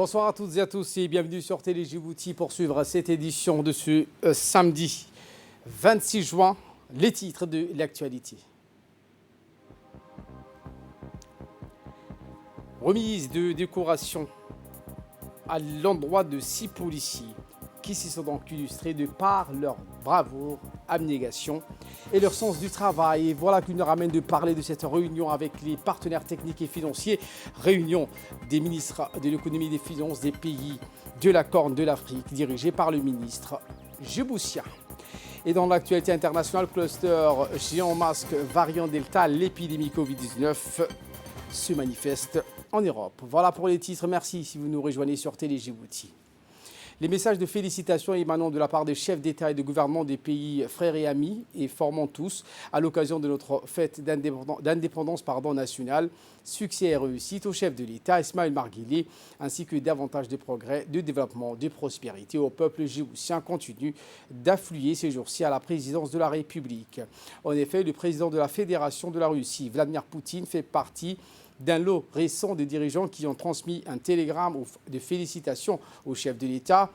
Bonsoir à toutes et à tous et bienvenue sur Télé Djibouti pour suivre cette édition de ce samedi 26 juin. Les titres de l'actualité. Remise de décoration à l'endroit de 6 policiers qui s'y sont donc illustrés de par leur bravoure, abnégation et leur sens du travail. Et voilà qui nous ramène de parler de cette réunion avec les partenaires techniques et financiers, réunion des ministres de l'économie et des finances des pays de la Corne de l'Afrique, dirigée par le ministre djiboutien. Et dans l'actualité internationale, cluster géant masque variant Delta, l'épidémie Covid-19 se manifeste en Europe. Voilà pour les titres. Merci si vous nous rejoignez sur Télé Djibouti. Les messages de félicitations émanant de la part des chefs d'État et de gouvernement des pays frères et amis et formant tous à l'occasion de notre fête d'indépendance nationale. Succès et réussite au chef de l'État, Ismaël Marguilé, ainsi que davantage de progrès, de développement, de prospérité au peuple djiboutien continue d'affluer ces jours-ci à la présidence de la République. En effet, le président de la Fédération de la Russie, Vladimir Poutine, fait partie d'un lot récent de dirigeants qui ont transmis un télégramme de félicitations au chef de l'État.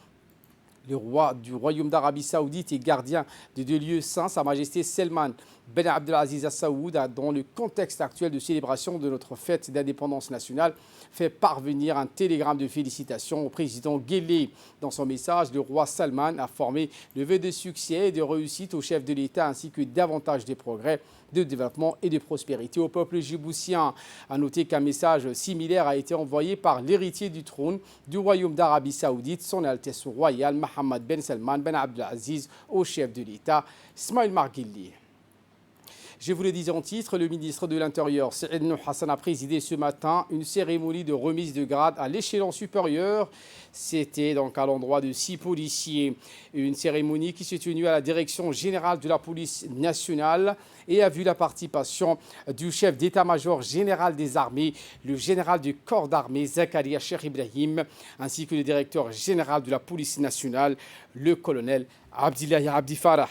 Le roi du Royaume d'Arabie Saoudite et gardien de 2 lieux saints, Sa Majesté Salman Ben Abdelaziz Al Saoud, dans le contexte actuel de célébration de notre fête d'indépendance nationale, fait parvenir un télégramme de félicitations au président Guelleh. Dans son message, le roi Salman a formé le vœu de succès et de réussite au chef de l'État ainsi que davantage de progrès, de développement et de prospérité au peuple djiboutien. A noter qu'un message similaire a été envoyé par l'héritier du trône du Royaume d'Arabie Saoudite, son Altesse royale Mohammed Ben Salman Ben Abdelaziz, au chef de l'État, Ismaël Marguilé. Je vous le disais en titre, le ministre de l'Intérieur, Saïd Nouh Hassan, a présidé ce matin une cérémonie de remise de grade à l'échelon supérieur. C'était donc à l'endroit de 6 policiers. Une cérémonie qui s'est tenue à la direction générale de la police nationale et a vu la participation du chef d'état-major général des armées, le général du corps d'armée, Zakaria Cheikh Ibrahim, ainsi que le directeur général de la police nationale, le colonel Abdillahi Abdi Farah.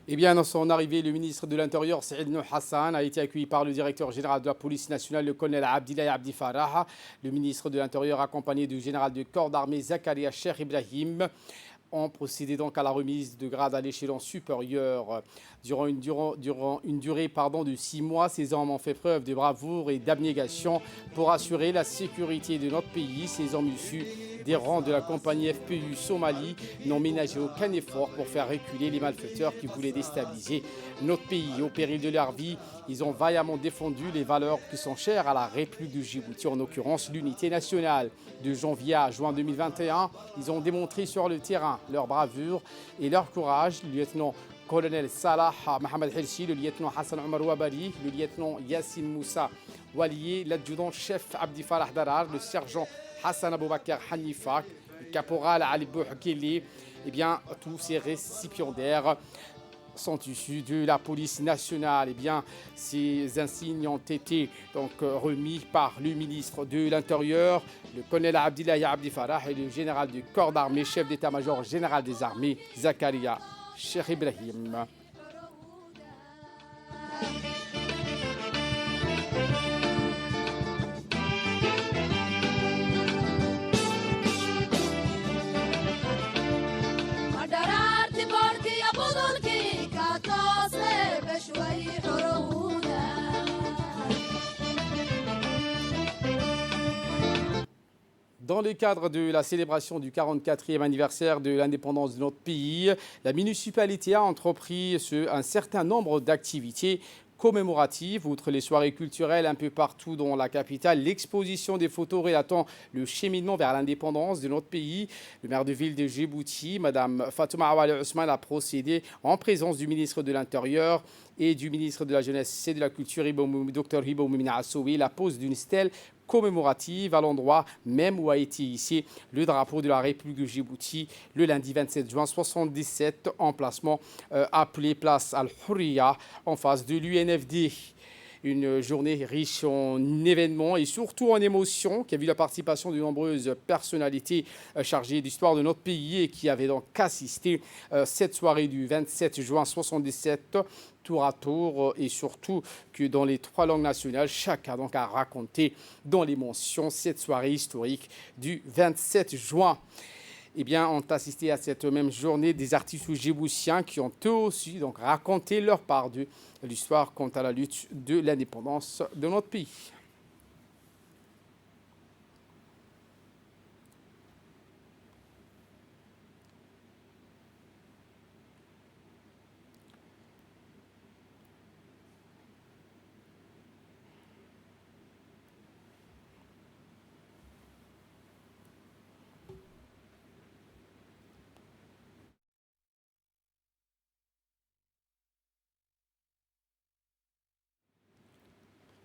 Eh bien, dans son arrivée, le ministre de l'Intérieur, Saïd Nouh Hassan, a été accueilli par le directeur général de la police nationale, le colonel Abdillahi Abdi Farah. Le ministre de l'Intérieur, accompagné du général du corps d'armée, Zakaria Cheikh Ibrahim, ont procédé donc à la remise de grade à l'échelon supérieur. Durant une durée de 6 mois, ces hommes ont fait preuve de bravoure et d'abnégation pour assurer la sécurité de notre pays. Ces hommes issus des rangs de la compagnie FPU Somalie n'ont ménagé aucun effort pour faire reculer les malfaiteurs qui voulaient déstabiliser notre pays. Au péril de leur vie, ils ont vaillamment défendu les valeurs qui sont chères à la République du Djibouti, en l'occurrence l'unité nationale. De janvier à juin 2021, ils ont démontré sur le terrain leur bravoure et leur courage. Le lieutenant-colonel Salah Mohamed Helsi, le lieutenant Hassan Omar Wabari, le lieutenant Yassine Moussa Walié, l'adjudant-chef Abdi Farah Darar, le sergent Hassan Aboubakar Hanifak, le caporal Ali Bouhkeli, eh bien, tous ces récipiendaires sont issus de la police nationale. Eh bien, ces insignes ont été donc remis par le ministre de l'Intérieur, le colonel Abdillahi Abdi Farah et le général du corps d'armée, chef d'état-major général des armées, Zakaria Cheikh Ibrahim. Dans le cadre de la célébration du 44e anniversaire de l'indépendance de notre pays, la municipalité a entrepris un certain nombre d'activités commémoratives. Outre les soirées culturelles un peu partout dans la capitale, l'exposition des photos relatant le cheminement vers l'indépendance de notre pays. Le maire de ville de Djibouti, Mme Fatouma Awali Ousmane, a procédé en présence du ministre de l'Intérieur et du ministre de la Jeunesse et de la Culture, Dr Hibo Moumina Assoui, la pose d'une stèle commémorative à l'endroit même où a été hissé le drapeau de la République de Djibouti le lundi 27 juin 1977, emplacement appelé place Al-Hurriya en face de l'UNFD. Une journée riche en événements et surtout en émotions qui a vu la participation de nombreuses personnalités chargées d'histoire de notre pays et qui avaient donc assisté cette soirée du 27 juin 1977 tour à tour et surtout que dans les 3 langues nationales, chacun donc a raconté dans les mentions cette soirée historique du 27 juin. Eh bien, ont assisté à cette même journée des artistes djiboutiens qui ont eux aussi donc raconté leur part de l'histoire quant à la lutte de l'indépendance de notre pays.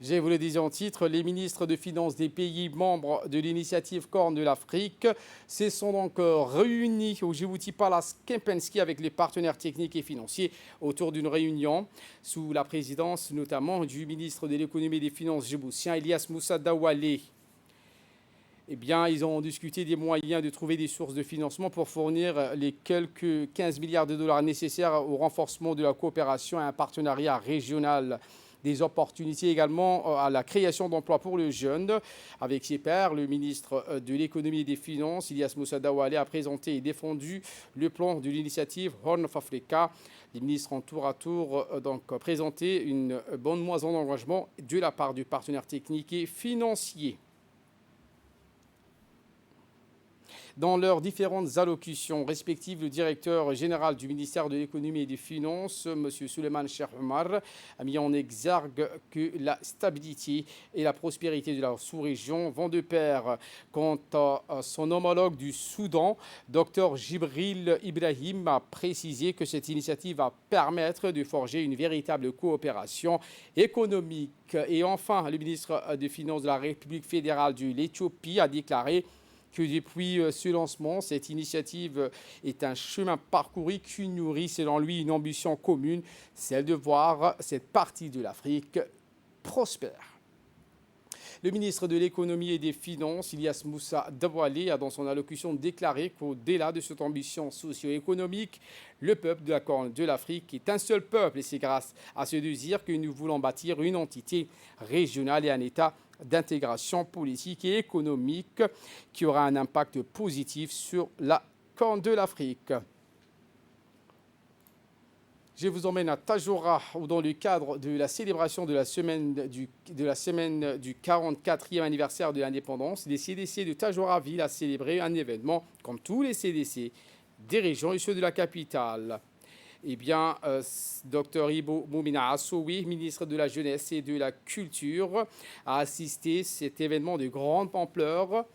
Je vous le disais en titre, les ministres de Finances des pays membres de l'initiative Corne de l'Afrique se sont donc réunis au Djibouti Palace Kempinski avec les partenaires techniques et financiers autour d'une réunion sous la présidence notamment du ministre de l'économie et des finances djiboutien, Elias Moussa Dawale. Eh bien, ils ont discuté des moyens de trouver des sources de financement pour fournir les quelques 15 milliards de dollars nécessaires au renforcement de la coopération et un partenariat régional. Des opportunités également à la création d'emplois pour les jeunes. Avec ses pairs, le ministre de l'économie et des finances, Elias Moussa Dawale, a présenté et défendu le plan de l'initiative Horn of Africa. Les ministres ont tour à tour donc présenté une bonne moisson d'engagement de la part du partenaire technique et financier. Dans leurs différentes allocutions respectives, le directeur général du ministère de l'économie et des finances, M. Souleymane Cheikh Omar, a mis en exergue que la stabilité et la prospérité de la sous-région vont de pair. Quant à son homologue du Soudan, Dr Jibril Ibrahim a précisé que cette initiative va permettre de forger une véritable coopération économique. Et enfin, le ministre des Finances de la République fédérale de l'Éthiopie a déclaré que depuis ce lancement, cette initiative est un chemin parcouru qui nourrit, selon lui, une ambition commune, celle de voir cette partie de l'Afrique prospère. Le ministre de l'économie et des finances, Elias Moussa Dawale, a dans son allocution déclaré qu'au-delà de cette ambition socio-économique, le peuple de la Corne de l'Afrique est un seul peuple et c'est grâce à ce désir que nous voulons bâtir une entité régionale et un État d'intégration politique et économique qui aura un impact positif sur la Corne de l'Afrique. Je vous emmène à Tadjoura où dans le cadre de la célébration de la semaine du 44e anniversaire de l'indépendance, les CDC de Tadjoura Ville a célébré un événement comme tous les CDC des régions et ceux de la capitale. Eh bien, Dr Hibo Moumina Assoui, ministre de la Jeunesse et de la Culture, a assisté à cet événement de grande ampleur.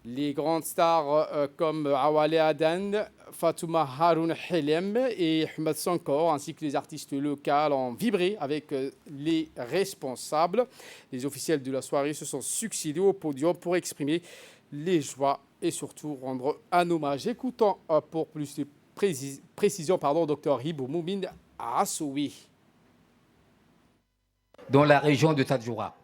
Les grandes stars comme Awale Adan, Fatouma Haroun Helem et Ahmed Sankor, ainsi que les artistes locaux, ont vibré avec les responsables. Les officiels de la soirée se sont succédés au podium pour exprimer les joies et surtout rendre un hommage. Écoutons pour plus de précision, Dr Hibo Moumina Assoui. Dans la région de Tadjoura.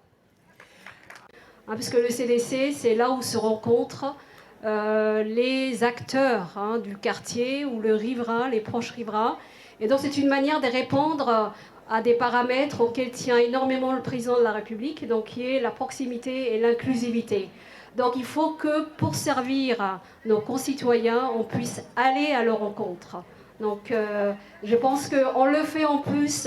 Puisque le CDC, c'est là où se rencontrent les acteurs du quartier ou le riverain, les proches riverains. Et donc c'est une manière de répondre à des paramètres auxquels tient énormément le président de la République, donc qui est la proximité et l'inclusivité. Donc il faut que pour servir nos concitoyens, on puisse aller à leur rencontre. Donc je pense qu'on le fait en plus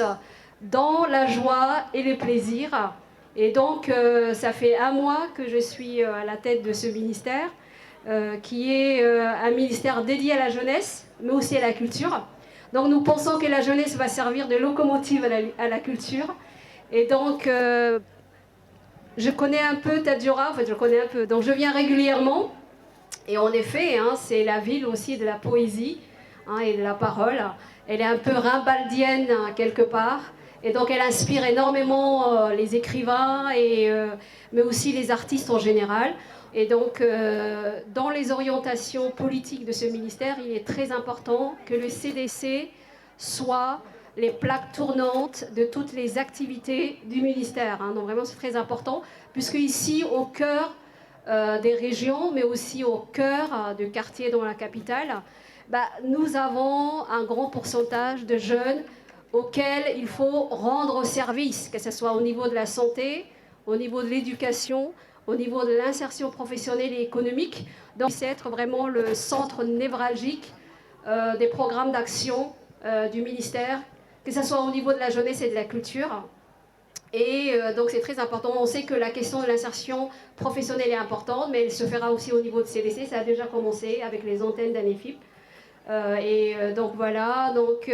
dans la joie et le plaisir. Et donc, ça fait un mois que je suis à la tête de ce ministère, qui est un ministère dédié à la jeunesse, mais aussi à la culture. Donc, nous pensons que la jeunesse va servir de locomotive à la culture. Et donc, je connais un peu Tadjoura, donc je viens régulièrement. Et en effet, c'est la ville aussi de la poésie. et la parole. Elle est un peu rimbaldienne quelque part. Et donc elle inspire énormément les écrivains, mais aussi les artistes en général. Et donc dans les orientations politiques de ce ministère, il est très important que le CDC soit les plaques tournantes de toutes les activités du ministère. Donc vraiment c'est très important, puisque ici au cœur des régions, mais aussi au cœur de quartiers dans la capitale, nous avons un grand pourcentage de jeunes auxquels il faut rendre service, que ce soit au niveau de la santé, au niveau de l'éducation, au niveau de l'insertion professionnelle et économique. Donc c'est être vraiment le centre névralgique des programmes d'action du ministère, que ce soit au niveau de la jeunesse et de la culture. Et donc c'est très important. On sait que la question de l'insertion professionnelle est importante, mais elle se fera aussi au niveau de CDC. Ça a déjà commencé avec les antennes d'ANEFIP. Donc voilà, donc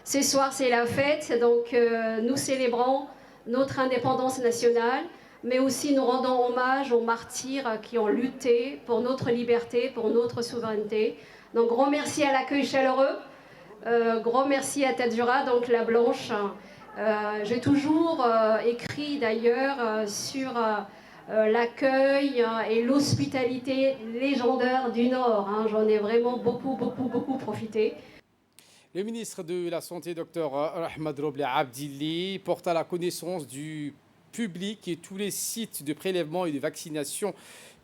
ce soir c'est la fête, donc nous célébrons notre indépendance nationale, mais aussi nous rendons hommage aux martyrs qui ont lutté pour notre liberté, pour notre souveraineté. Donc grand merci à l'accueil chaleureux, grand merci à Tadjoura, donc la Blanche. J'ai toujours écrit d'ailleurs sur l'accueil et l'hospitalité légendaire du Nord. J'en ai vraiment beaucoup profité. Le ministre de la Santé, Dr Ahmed Roble Abdili, porte à la connaissance du public et tous les sites de prélèvement et de vaccination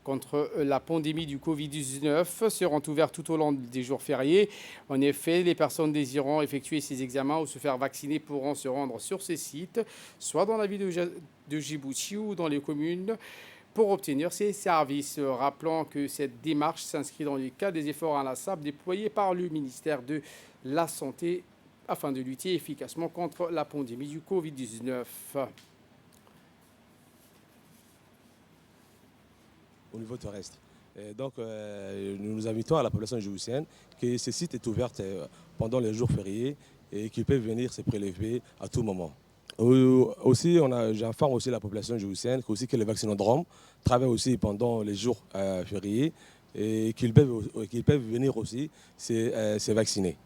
contre la pandémie du Covid-19 seront ouverts tout au long des jours fériés. En effet, les personnes désirant effectuer ces examens ou se faire vacciner pourront se rendre sur ces sites, soit dans la ville de Djibouti ou dans les communes, pour obtenir ces services. Rappelons que cette démarche s'inscrit dans le cadre des efforts inlassables déployés par le ministère de la Santé afin de lutter efficacement contre la pandémie du Covid-19. Au niveau terrestre. Et donc, nous invitons à la population djiboutienne que ce site est ouvert pendant les jours fériés et qu'ils peuvent venir se prélever à tout moment. Aussi, j'informe aussi la population djiboutienne que les vaccinodromes travaillent aussi pendant les jours fériés et qu'ils peuvent venir aussi se vacciner.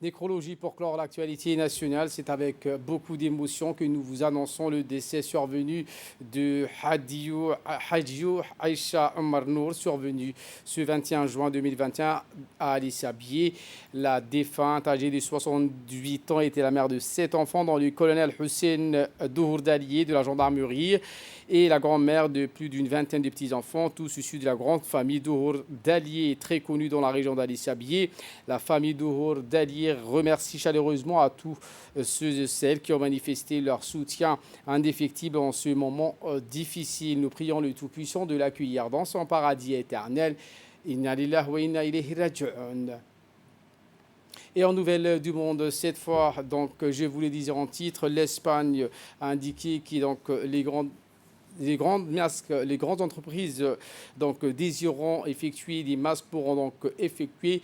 Nécrologie pour clore l'actualité nationale. C'est avec beaucoup d'émotion que nous vous annonçons le décès survenu de Hadjiou Aïcha Marnour, survenu ce 21 juin 2021 à Alisabié. La défunte, âgée de 68 ans, était la mère de 7 enfants, dont le colonel Hussein Douhourdalié de la gendarmerie et la grand-mère de plus d'une vingtaine de petits-enfants, tous issus de la grande famille Douhourdalié, très connue dans la région d'Alisabié. La famille Douhourdalié remercie chaleureusement à tous ceux et celles qui ont manifesté leur soutien indéfectible en ce moment difficile. Nous prions le Tout-Puissant de l'accueillir dans son paradis éternel. Inna lillahi wa inna ilayhi raji'un. Et en nouvelle du monde, cette fois, donc, je vous le disais en titre, l'Espagne a indiqué que donc, les grandes entreprises donc, désirant effectuer des masques pourront donc effectuer.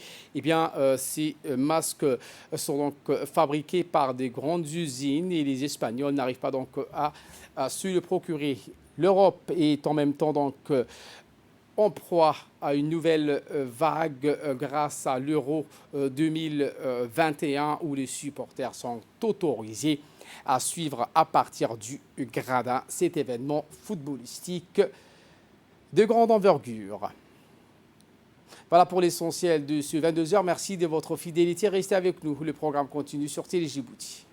Ces masques sont donc fabriqués par des grandes usines et les Espagnols n'arrivent pas donc à se le procurer. L'Europe est en même temps donc en proie à une nouvelle vague grâce à l'Euro 2021 où les supporters sont autorisés à suivre à partir du gradin cet événement footballistique de grande envergure. Voilà pour l'essentiel de ce 22h. Merci de votre fidélité. Restez avec nous. Le programme continue sur Télé Djibouti.